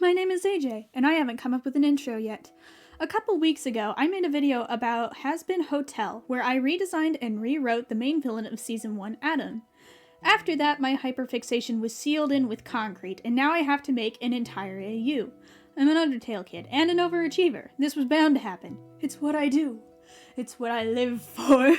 My name is AJ, and I haven't come up with an intro yet. A couple weeks ago, I made a video about Hazbin Hotel, where I redesigned and rewrote the main villain of Season 1, Adam. After that, my hyperfixation was sealed in with concrete, and now I have to make an entire AU. I'm an Undertale kid, and an overachiever. This was bound to happen. It's what I do. It's what I live for.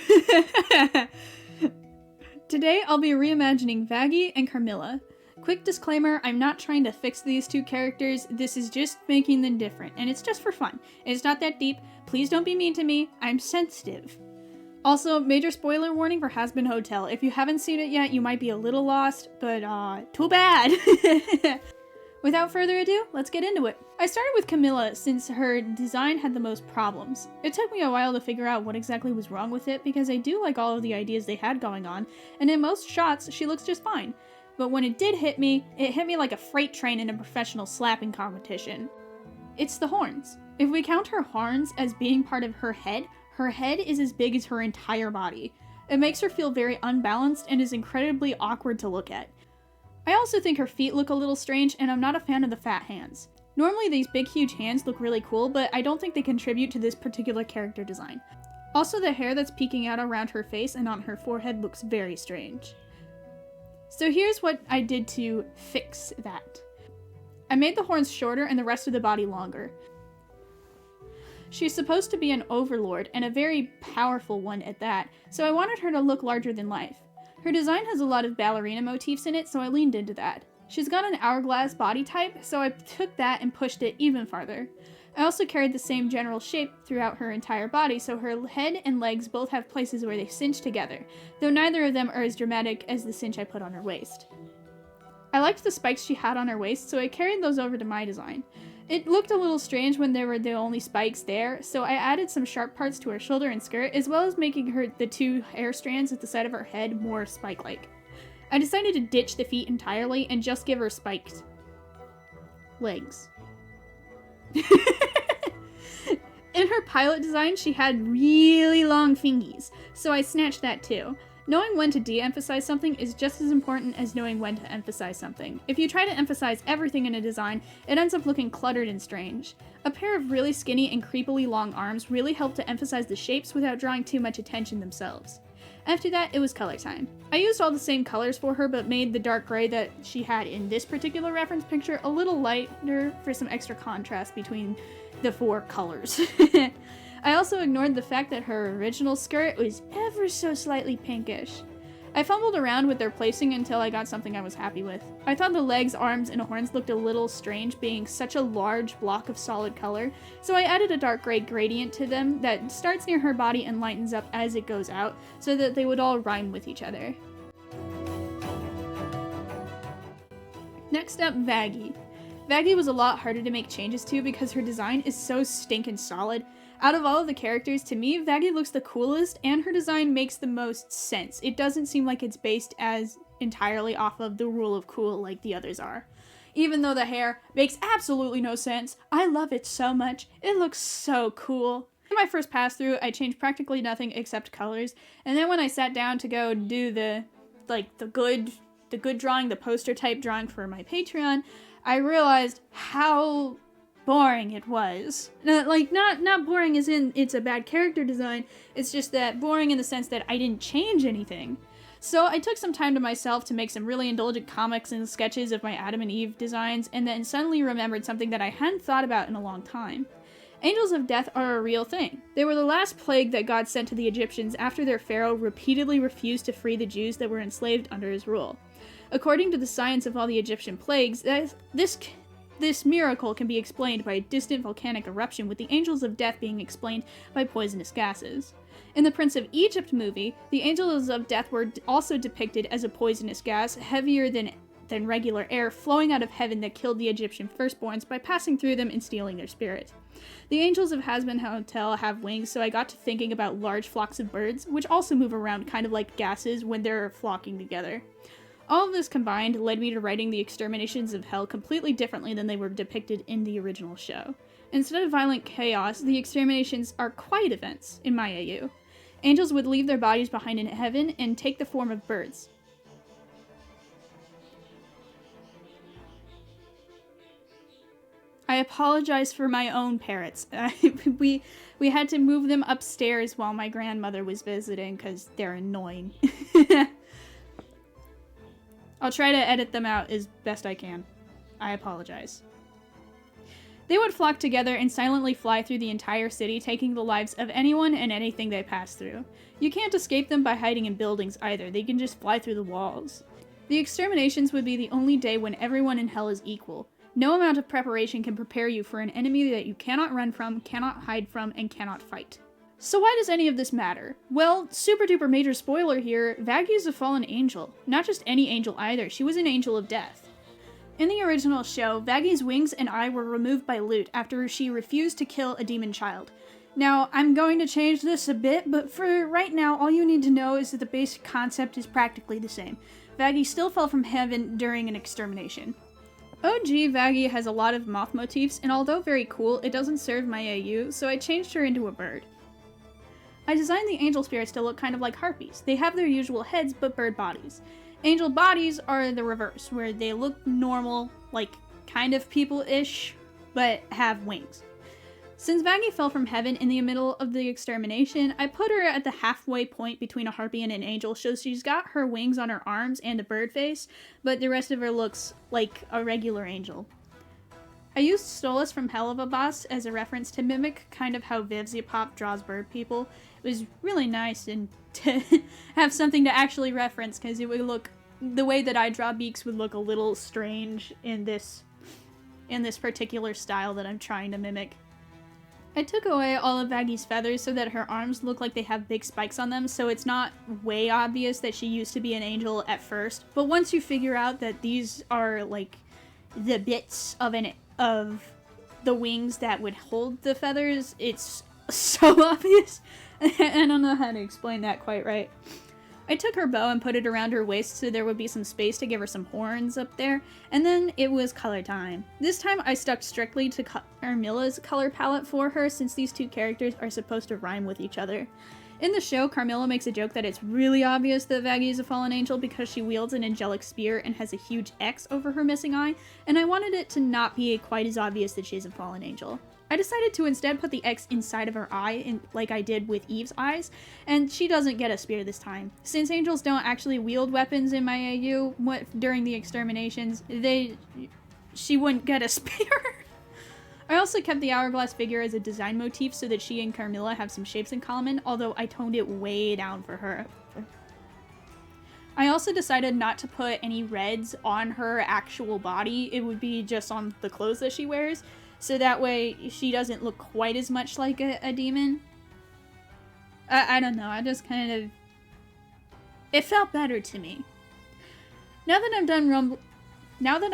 Today, I'll be reimagining Vaggie and Carmilla. Quick disclaimer, I'm not trying to fix these two characters, this is just making them different, and it's just for fun. It's not that deep, please don't be mean to me, I'm sensitive. Also, major spoiler warning for Hazbin Hotel. If you haven't seen it yet, you might be a little lost, but too bad! Without further ado, let's get into it. I started with Carmilla since her design had the most problems. It took me a while to figure out what exactly was wrong with it because I do like all of the ideas they had going on, and in most shots, she looks just fine. But when it did hit me, it hit me like a freight train in a professional slapping competition. It's the horns. If we count her horns as being part of her head is as big as her entire body. It makes her feel very unbalanced and is incredibly awkward to look at. I also think her feet look a little strange, and I'm not a fan of the fat hands. Normally these big huge hands look really cool, but I don't think they contribute to this particular character design. Also, the hair that's peeking out around her face and on her forehead looks very strange. So here's what I did to fix that. I made the horns shorter and the rest of the body longer. She's supposed to be an overlord, and a very powerful one at that, so I wanted her to look larger than life. Her design has a lot of ballerina motifs in it, so I leaned into that. She's got an hourglass body type, so I took that and pushed it even farther. I also carried the same general shape throughout her entire body, so her head and legs both have places where they cinch together, though neither of them are as dramatic as the cinch I put on her waist. I liked the spikes she had on her waist, so I carried those over to my design. It looked a little strange when there were the only spikes there, so I added some sharp parts to her shoulder and skirt, as well as making the two hair strands at the side of her head more spike-like. I decided to ditch the feet entirely and just give her spiked legs. In her pilot design, she had really long fingies, so I snatched that too. Knowing when to de-emphasize something is just as important as knowing when to emphasize something. If you try to emphasize everything in a design, it ends up looking cluttered and strange. A pair of really skinny and creepily long arms really help to emphasize the shapes without drawing too much attention themselves. After that, it was color time. I used all the same colors for her, but made the dark gray that she had in this particular reference picture a little lighter for some extra contrast between the four colors. I also ignored the fact that her original skirt was ever so slightly pinkish. I fumbled around with their placing until I got something I was happy with. I thought the legs, arms, and horns looked a little strange being such a large block of solid color, so I added a dark gray gradient to them that starts near her body and lightens up as it goes out, so that they would all rhyme with each other. Next up, Vaggie. Vaggie was a lot harder to make changes to because her design is so stinking solid. Out of all of the characters, to me, Vaggie looks the coolest, and her design makes the most sense. It doesn't seem like it's based as entirely off of the rule of cool like the others are. Even though the hair makes absolutely no sense, I love it so much. It looks so cool. In my first pass through, I changed practically nothing except colors, and then when I sat down to go do the good drawing, the poster type drawing for my Patreon, I realized how boring it was. Not boring as in it's a bad character design, it's just that boring in the sense that I didn't change anything. So I took some time to myself to make some really indulgent comics and sketches of my Adam and Eve designs, and then suddenly remembered something that I hadn't thought about in a long time. Angels of death are a real thing. They were the last plague that God sent to the Egyptians after their pharaoh repeatedly refused to free the Jews that were enslaved under his rule. According to the science of all the Egyptian plagues, this miracle can be explained by a distant volcanic eruption, with the angels of death being explained by poisonous gases. In the Prince of Egypt movie, the angels of death were also depicted as a poisonous gas, heavier than regular air, flowing out of heaven that killed the Egyptian firstborns by passing through them and stealing their spirit. The angels of Hazbin Hotel have wings, so I got to thinking about large flocks of birds, which also move around kind of like gases when they're flocking together. All of this combined led me to writing the exterminations of hell completely differently than they were depicted in the original show. Instead of violent chaos, the exterminations are quiet events in my AU. Angels would leave their bodies behind in heaven and take the form of birds. I apologize for my own parrots. We had to move them upstairs while my grandmother was visiting because they're annoying. I'll try to edit them out as best I can. I apologize. They would flock together and silently fly through the entire city, taking the lives of anyone and anything they pass through. You can't escape them by hiding in buildings either, they can just fly through the walls. The exterminations would be the only day when everyone in hell is equal. No amount of preparation can prepare you for an enemy that you cannot run from, cannot hide from, and cannot fight. So why does any of this matter? Well, super duper major spoiler here, Vaggie is a fallen angel. Not just any angel either, she was an angel of death. In the original show, Vaggie's wings and eye were removed by Lute after she refused to kill a demon child. Now, I'm going to change this a bit, but for right now, all you need to know is that the basic concept is practically the same. Vaggie still fell from heaven during an extermination. OG Vaggie has a lot of moth motifs, and although very cool, it doesn't serve my AU, so I changed her into a bird. I designed the angel spirits to look kind of like harpies. They have their usual heads, but bird bodies. Angel bodies are the reverse, where they look normal, like kind of people-ish, but have wings. Since Vaggie fell from heaven in the middle of the extermination, I put her at the halfway point between a harpy and an angel, so she's got her wings on her arms and a bird face, but the rest of her looks like a regular angel. I used Stolas from Helluva Boss as a reference to mimic kind of how Vivziepop draws bird people. It was really nice and to have something to actually reference, because it would look, the way that I draw beaks would look a little strange in this particular style that I'm trying to mimic. I took away all of Vaggie's feathers so that her arms look like they have big spikes on them, so it's not way obvious that she used to be an angel at first. But once you figure out that these are like the bits of the wings that would hold the feathers, it's so obvious. I don't know how to explain that quite right. I took her bow and put it around her waist so there would be some space to give her some horns up there, and then it was color time. This time I stuck strictly to Carmilla's color palette for her, since these two characters are supposed to rhyme with each other. In the show, Carmilla makes a joke that it's really obvious that Vaggie is a fallen angel because she wields an angelic spear and has a huge X over her missing eye, and I wanted it to not be quite as obvious that she's a fallen angel. I decided to instead put the X inside of her eye, like I did with Eve's eyes, and she doesn't get a spear this time. Since angels don't actually wield weapons in my AU during the exterminations, she wouldn't get a spear. I also kept the hourglass figure as a design motif so that she and Carmilla have some shapes in common, although I toned it way down for her. I also decided not to put any reds on her actual body. It would be just on the clothes that she wears, so that way she doesn't look quite as much like a demon. I don't know, I just kind of... It felt better to me. Now that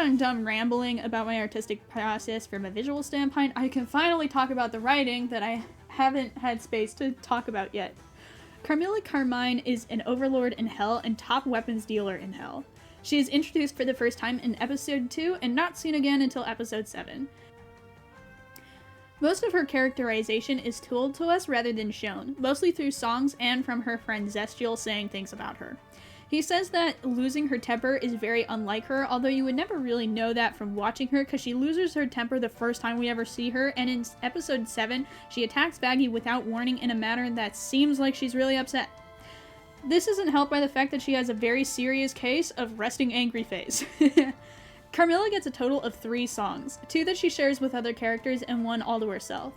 I'm done rambling about my artistic process from a visual standpoint, I can finally talk about the writing that I haven't had space to talk about yet. Carmilla Carmine is an overlord in Hell and top weapons dealer in Hell. She is introduced for the first time in episode 2 and not seen again until episode 7. Most of her characterization is told to us rather than shown, mostly through songs and from her friend Zestial saying things about her. He says that losing her temper is very unlike her, although you would never really know that from watching her because she loses her temper the first time we ever see her, and in episode 7, she attacks Vaggie without warning in a manner that seems like she's really upset. This isn't helped by the fact that she has a very serious case of resting angry face. Carmilla gets a total of 3 songs, 2 that she shares with other characters and 1 all to herself.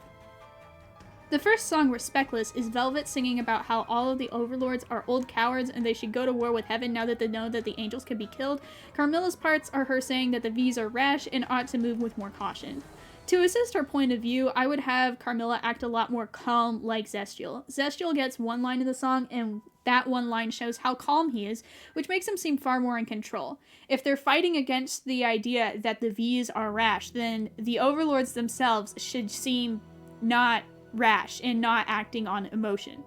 The first song, Respectless, is Velvet singing about how all of the overlords are old cowards and they should go to war with heaven now that they know that the angels can be killed. Carmilla's parts are her saying that the V's are rash and ought to move with more caution. To assist her point of view, I would have Carmilla act a lot more calm like Zestial. Zestial gets 1 line of the song, and that 1 line shows how calm he is, which makes him seem far more in control. If they're fighting against the idea that the V's are rash, then the overlords themselves should seem not rash and not acting on emotion.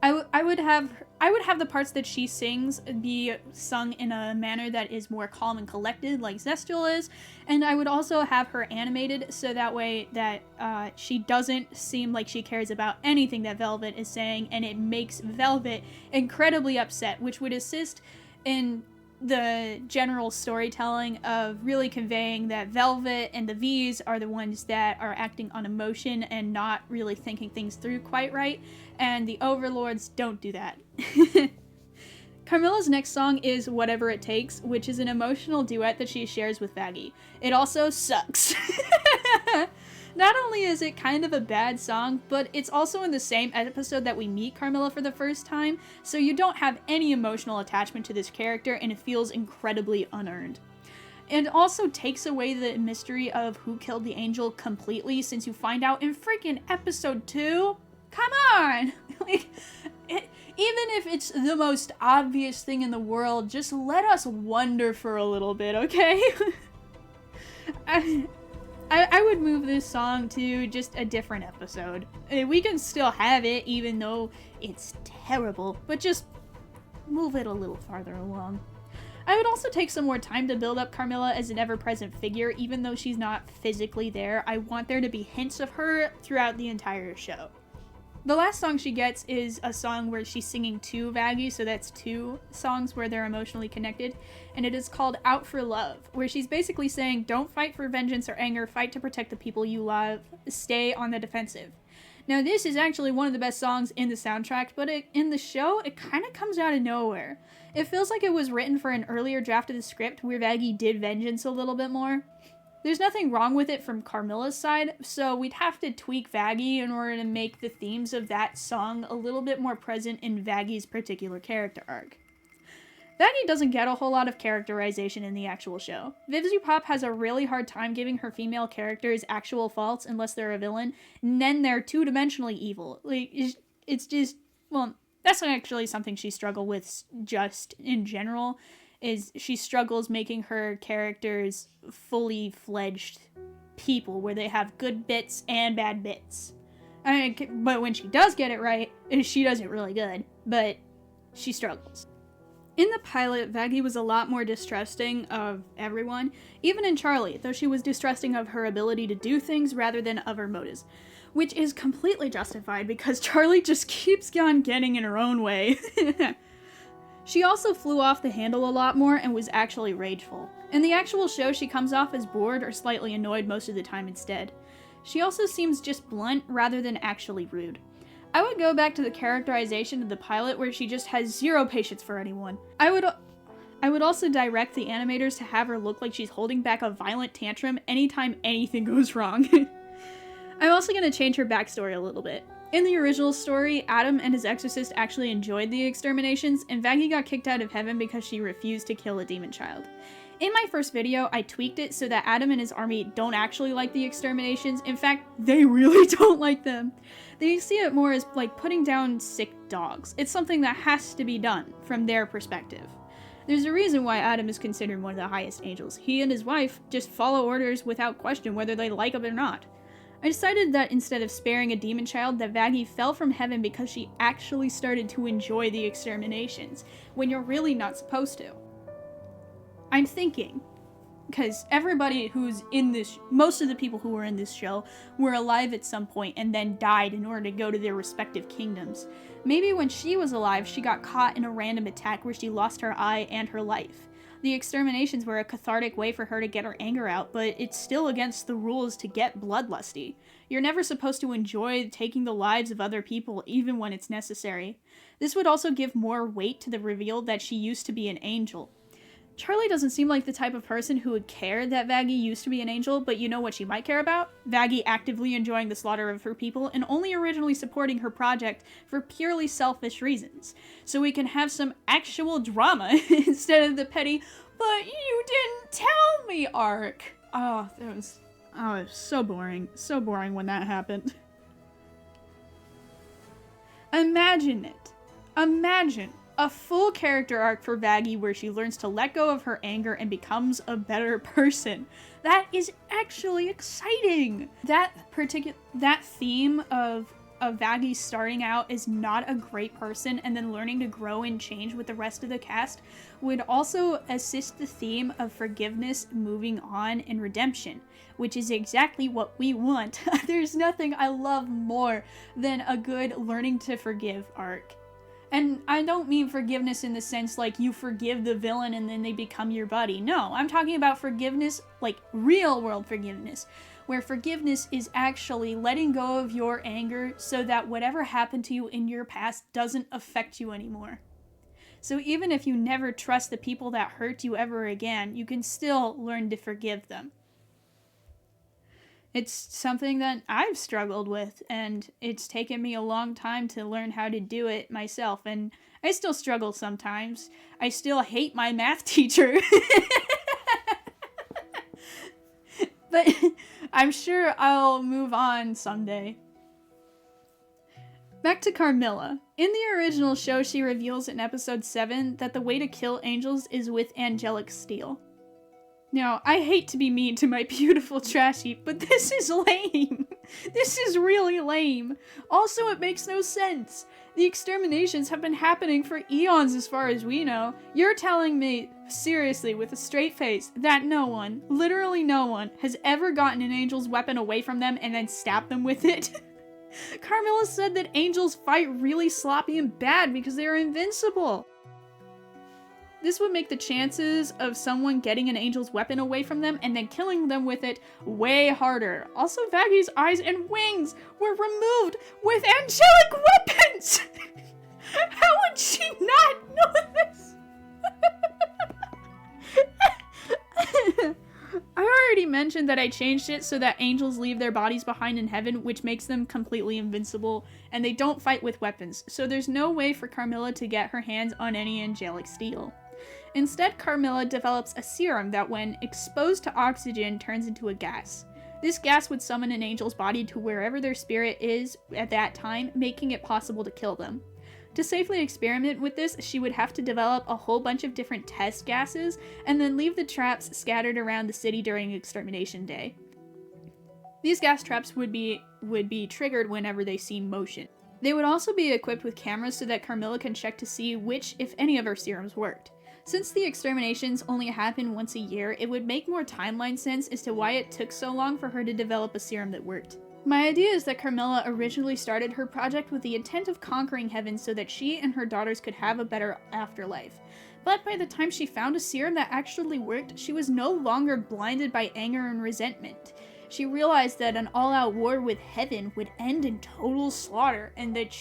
I would have the parts that she sings be sung in a manner that is more calm and collected like Zestial is, and I would also have her animated so that way that she doesn't seem like she cares about anything that Velvet is saying, and it makes Velvet incredibly upset, which would assist in the general storytelling of really conveying that Velvet and the V's are the ones that are acting on emotion and not really thinking things through quite right, and the Overlords don't do that. Carmilla's next song is Whatever It Takes, which is an emotional duet that she shares with Vaggie. It also sucks. Not only is it kind of a bad song, but it's also in the same episode that we meet Carmilla for the first time, so you don't have any emotional attachment to this character and it feels incredibly unearned. And also takes away the mystery of who killed the angel completely, since you find out in freaking episode 2. Come on! Even if it's the most obvious thing in the world, just let us wonder for a little bit, okay? I would move this song to just a different episode. We can still have it, even though it's terrible, but just move it a little farther along. I would also take some more time to build up Carmilla as an ever-present figure, even though she's not physically there. I want there to be hints of her throughout the entire show. The last song she gets is a song where she's singing to Vaggie, so that's 2 songs where they're emotionally connected, and it is called Out for Love, where she's basically saying, don't fight for vengeance or anger, fight to protect the people you love, stay on the defensive. Now this is actually one of the best songs in the soundtrack, but in the show, it kind of comes out of nowhere. It feels like it was written for an earlier draft of the script where Vaggie did vengeance a little bit more. There's nothing wrong with it from Carmilla's side, so we'd have to tweak Vaggie in order to make the themes of that song a little bit more present in Vaggie's particular character arc. Vaggie doesn't get a whole lot of characterization in the actual show. Vivziepop has a really hard time giving her female characters actual faults unless they're a villain, and then they're two-dimensionally evil. Like, it's just, well, that's actually something she struggled with just in general, is she struggles making her characters fully fledged people where they have good bits and bad bits. But when she does get it right, she does it really good, but she struggles. In the pilot, Vaggie was a lot more distrusting of everyone, even in Charlie, though she was distrusting of her ability to do things rather than of her motives, which is completely justified because Charlie just keeps on getting in her own way. She also flew off the handle a lot more and was actually rageful. In the actual show, she comes off as bored or slightly annoyed most of the time instead. She also seems just blunt rather than actually rude. I would go back to the characterization of the pilot where she just has zero patience for anyone. I would also direct the animators to have her look like she's holding back a violent tantrum anytime anything goes wrong. I'm also going to change her backstory a little bit. In the original story, Adam and his exorcist actually enjoyed the exterminations, and Vaggie got kicked out of heaven because she refused to kill a demon child. In my first video, I tweaked it so that Adam and his army don't actually like the exterminations. In fact, they really don't like them. They see it more as like putting down sick dogs. It's something that has to be done from their perspective. There's a reason why Adam is considered one of the highest angels. He and his wife just follow orders without question whether they like them or not. I decided that instead of sparing a demon child, that Vaggie fell from heaven because she actually started to enjoy the exterminations, when you're really not supposed to. I'm thinking, because everybody who's in this, most of the people who were in this show were alive at some point and then died in order to go to their respective kingdoms. Maybe when she was alive, she got caught in a random attack where she lost her eye and her life. The exterminations were a cathartic way for her to get her anger out, but it's still against the rules to get bloodlusty. You're never supposed to enjoy taking the lives of other people, even when it's necessary. This would also give more weight to the reveal that she used to be an angel. Charlie doesn't seem like the type of person who would care that Vaggie used to be an angel, but you know what she might care about? Vaggie actively enjoying the slaughter of her people and only originally supporting her project for purely selfish reasons. So we can have some actual drama instead of the petty, but you didn't tell me arc. Oh, it was so boring. So boring when that happened. Imagine it. Imagine a full character arc for Vaggie where she learns to let go of her anger and becomes a better person. That is actually exciting! That theme of Vaggie starting out as not a great person and then learning to grow and change with the rest of the cast would also assist the theme of forgiveness, moving on, and redemption, which is exactly what we want. There's nothing I love more than a good learning to forgive arc. And I don't mean forgiveness in the sense like you forgive the villain and then they become your buddy. No, I'm talking about forgiveness, like real world forgiveness, where forgiveness is actually letting go of your anger so that whatever happened to you in your past doesn't affect you anymore. So even if you never trust the people that hurt you ever again, you can still learn to forgive them. It's something that I've struggled with, and it's taken me a long time to learn how to do it myself, and I still struggle sometimes. I still hate my math teacher. But I'm sure I'll move on someday. Back to Carmilla. In the original show, she reveals in episode 7 that the way to kill angels is with angelic steel. Now, I hate to be mean to my beautiful trash heap, but this is lame. This is really lame. Also, it makes no sense. The exterminations have been happening for eons as far as we know. You're telling me, seriously, with a straight face, that no one, literally no one, has ever gotten an angel's weapon away from them and then stabbed them with it? Carmilla said that angels fight really sloppy and bad because they are invincible. This would make the chances of someone getting an angel's weapon away from them and then killing them with it way harder. Also, Vaggie's eyes and wings were removed with angelic weapons! How would she not know this? I already mentioned that I changed it so that angels leave their bodies behind in heaven, which makes them completely invincible, and they don't fight with weapons, so there's no way for Carmilla to get her hands on any angelic steel. Instead, Carmilla develops a serum that, when exposed to oxygen, turns into a gas. This gas would summon an angel's body to wherever their spirit is at that time, making it possible to kill them. To safely experiment with this, she would have to develop a whole bunch of different test gases, and then leave the traps scattered around the city during Extermination Day. These gas traps would be triggered whenever they see motion. They would also be equipped with cameras so that Carmilla can check to see which, if any, of her serums worked. Since the exterminations only happen once a year, it would make more timeline sense as to why it took so long for her to develop a serum that worked. My idea is that Carmilla originally started her project with the intent of conquering heaven so that she and her daughters could have a better afterlife. But by the time she found a serum that actually worked, she was no longer blinded by anger and resentment. She realized that an all-out war with heaven would end in total slaughter, and that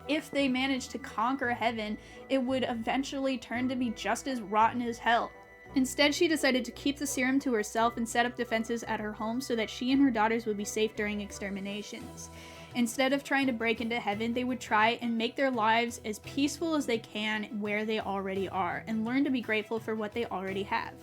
if they managed to conquer heaven, it would eventually turn to be just as rotten as hell. Instead, she decided to keep the serum to herself and set up defenses at her home so that she and her daughters would be safe during exterminations. Instead of trying to break into heaven, they would try and make their lives as peaceful as they can where they already are, and learn to be grateful for what they already have.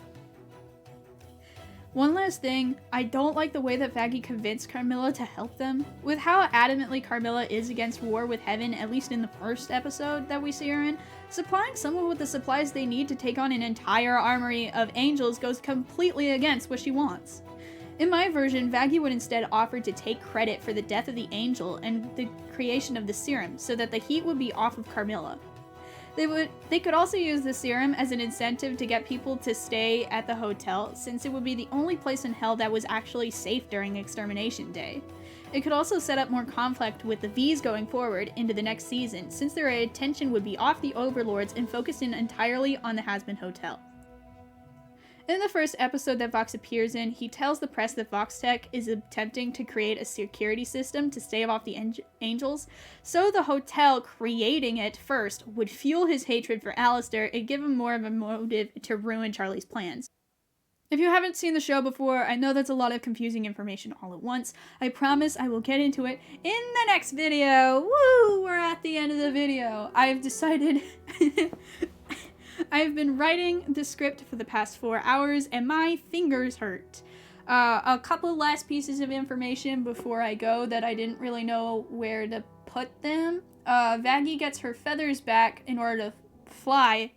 One last thing, I don't like the way that Vaggie convinced Carmilla to help them. With how adamantly Carmilla is against war with heaven, at least in the first episode that we see her in, supplying someone with the supplies they need to take on an entire armory of angels goes completely against what she wants. In my version, Vaggie would instead offer to take credit for the death of the angel and the creation of the serum, so that the heat would be off of Carmilla. They could also use the serum as an incentive to get people to stay at the hotel, since it would be the only place in hell that was actually safe during Extermination Day. It could also set up more conflict with the V's going forward into the next season, since their attention would be off the overlords and focused in entirely on the Hazbin Hotel. In the first episode that Vox appears in, he tells the press that VoxTech is attempting to create a security system to stave off the angels, so the hotel creating it first would fuel his hatred for Alistair and give him more of a motive to ruin Charlie's plans. If you haven't seen the show before, I know that's a lot of confusing information all at once. I promise I will get into it in the next video. Woo! We're at the end of the video. I've decided... I've been writing the script for the past 4 hours and my fingers hurt. A couple last pieces of information before I go that I didn't really know where to put them. Vaggie gets her feathers back in order to fly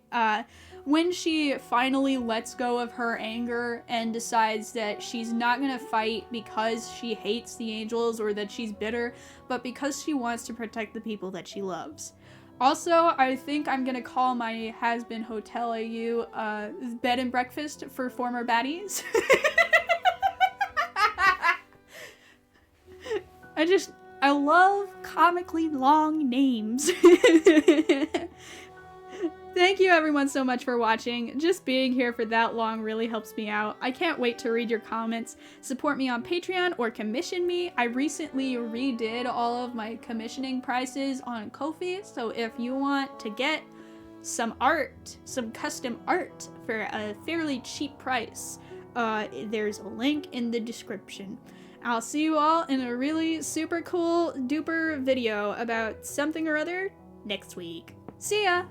when she finally lets go of her anger and decides that she's not gonna fight because she hates the angels or that she's bitter, but because she wants to protect the people that she loves. Also, I think I'm gonna call my Hazbin Hotel AU bed and breakfast for former baddies. I love comically long names. Thank you everyone so much for watching. Just being here for that long really helps me out. I can't wait to read your comments. Support me on Patreon or commission me. I recently redid all of my commissioning prices on Ko-fi, so if you want to get some art, some custom art for a fairly cheap price, there's a link in the description. I'll see you all in a really super cool duper video about something or other next week. See ya!